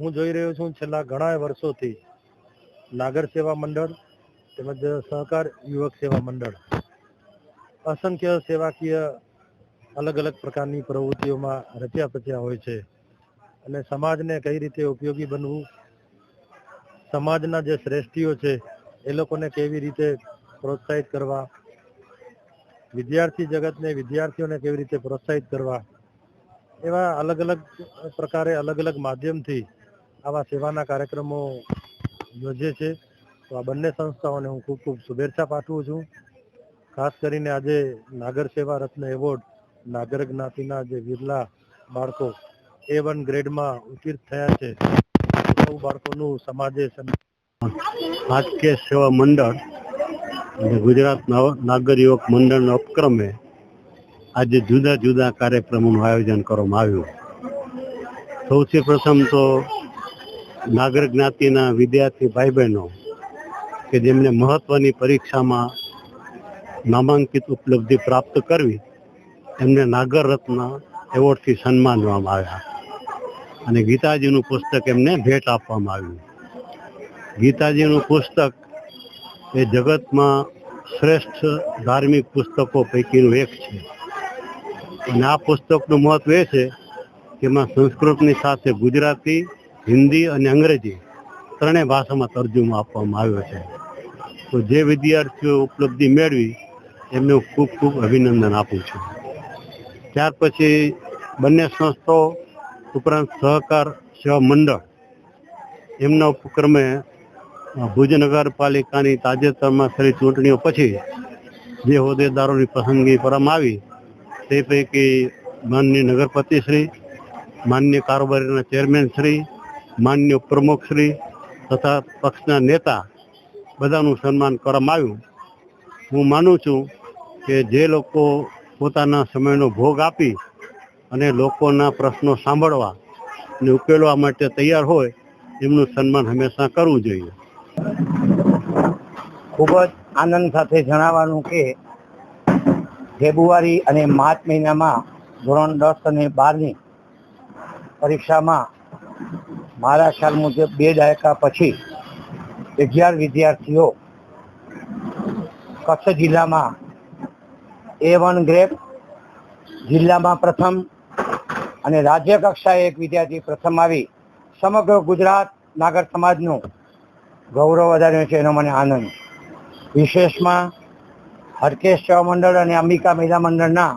હું જોઈ રહ્યો છું છેલ્લા ઘણા વર્ષોથી નાગર સેવા મંડળ તેમજ સહકાર યુવક સેવા મંડળ અસંખ્ય સેવાકીય અલગ અલગ પ્રકારની પ્રવૃત્તિઓમાં રચ્યા પચ્યા હોય છે અને સમાજને કઈ રીતે ઉપયોગી બનવું, સમાજના જે શ્રેષ્ઠીઓ છે એ લોકોને કેવી રીતે પ્રોત્સાહિત કરવા, વિદ્યાર્થી જગતને વિદ્યાર્થીઓને કેવી રીતે પ્રોત્સાહિત કરવા, એવા અલગ અલગ પ્રકારે અલગ અલગ માધ્યમથી આવા સેવાના કાર્યક્રમો યોજે છે. તો આ બંને સંસ્થાઓને હું ખૂબ ખૂબ શુભેચ્છા પાઠવું છું. ખાસ કરીને આજે નાગર સેવા રત્ન એવોર્ડ નાગર જ્ઞાતિના જે વિરલા બાળકો A1 ગ્રેડમાં ઉત્તીર્ણ થયા છે, સૌ બાળકોનું સમાજે રાજકીય સેવા મંડળ અને ગુજરાત નાગર યુવક મંડળના ઉપક્રમે આજે જુદા જુદા કાર્યક્રમોનું આયોજન કરવામાં આવ્યું. સૌથી પ્રથમ તો નાગર જ્ઞાતિના વિદ્યાર્થી ભાઈ બહેનો કે જેમને મહત્વની પરીક્ષામાં નામાંકિત ઉપલબ્ધિ પ્રાપ્ત કરવી, એમને નાગર રત્ન એવોર્ડથી સન્માનવામાં આવ્યા અને ગીતાજીનું પુસ્તક એમને ભેટ આપવામાં આવ્યું. ગીતાજીનું પુસ્તક એ જગતમાં શ્રેષ્ઠ ધાર્મિક પુસ્તકો પૈકીનું એક છે અને આ પુસ્તકનું મહત્વ એ છે કે એમાં સંસ્કૃતની સાથે ગુજરાતી, હિન્દી અને અંગ્રેજી ત્રણેય ભાષામાં તર્જુમો આપવામાં આવ્યો છે. તો જે વિદ્યાર્થીઓ ઉપલબ્ધિ મેળવી એમને હું ખૂબ ખૂબ અભિનંદન આપું છું. ત્યાર પછી બંને સંસ્થાઓ ઉપરાંત સહકાર સેવા મંડળ એમના ઉપક્રમે ભુજ નગરપાલિકાની તાજેતરમાં થયેલી ચૂંટણીઓ પછી જે હોદ્દેદારોની પસંદગી કરવામાં આવી તે પૈકી માનનીય નગરપતિશ્રી, માનનીય કારોબારીના ચેરમેનશ્રી, માનનીય પ્રમુખશ્રી તથા પક્ષના નેતા બધાનું સન્માન કરવામાં આવ્યું. હું માનું છું કે જે લોકો પોતાના સમયનો ભોગ આપી અને લોકોના પ્રશ્નો સાંભળવા અને ઉકેલવા માટે તૈયાર હોય એમનું સન્માન હંમેશા કરવું જોઈએ. ખૂબ જ આનંદ સાથે જણાવવાનું કે ફેબ્રુઆરી અને માર્ચ મહિનામાં ધોરણ 10 અને 12ની પરીક્ષામાં મારા ખ્યાલ મુજબ 2 દાયકા પછી 11 વિદ્યાર્થીઓ કચ્છ જિલ્લામાં A1 ગ્રેડ, જિલ્લામાં પ્રથમ અને રાજ્ય કક્ષાએ એક વિદ્યાર્થી પ્રથમ આવી સમગ્ર ગુજરાત નાગર સમાજનું ગૌરવ વધાર્યું છે. એનો મને આનંદ. વિશેષમાં હરકેશ સેવા મંડળ અને અંબિકા મહિલા મંડળના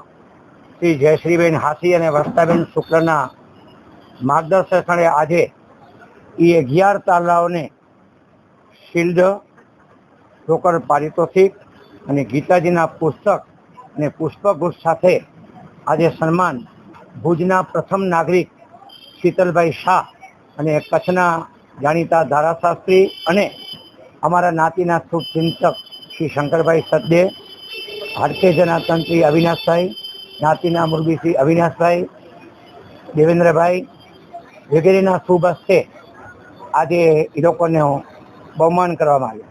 શ્રી જયશ્રીબેન હાસી અને વર્ષાબેન શુક્લના માર્ગદર્શન હેઠળ આજે એ 11 તાલાઓને શિલ્ડ, રોકડ પારિતોષિક અને ગીતાજીના પુસ્તક અને પુષ્પગુચ્છ સાથે આજે સન્માન ભુજના પ્રથમ નાગરિક શીતલભાઈ શાહ અને કચ્છના જાણીતા ધારાશાસ્ત્રી અને અમારા નાતીના શુભચિંતક શ્રી શંકરભાઈ સદદે, હાડકેજના તંત્રી અવિનાશભાઈ, નાતીના મુરબી શ્રી અવિનાશભાઈ, દેવેન્દ્રભાઈ વગેરેના શુભ હસ્તે આજે એ લોકોને બહુમાન કરવામાં આવ્યું.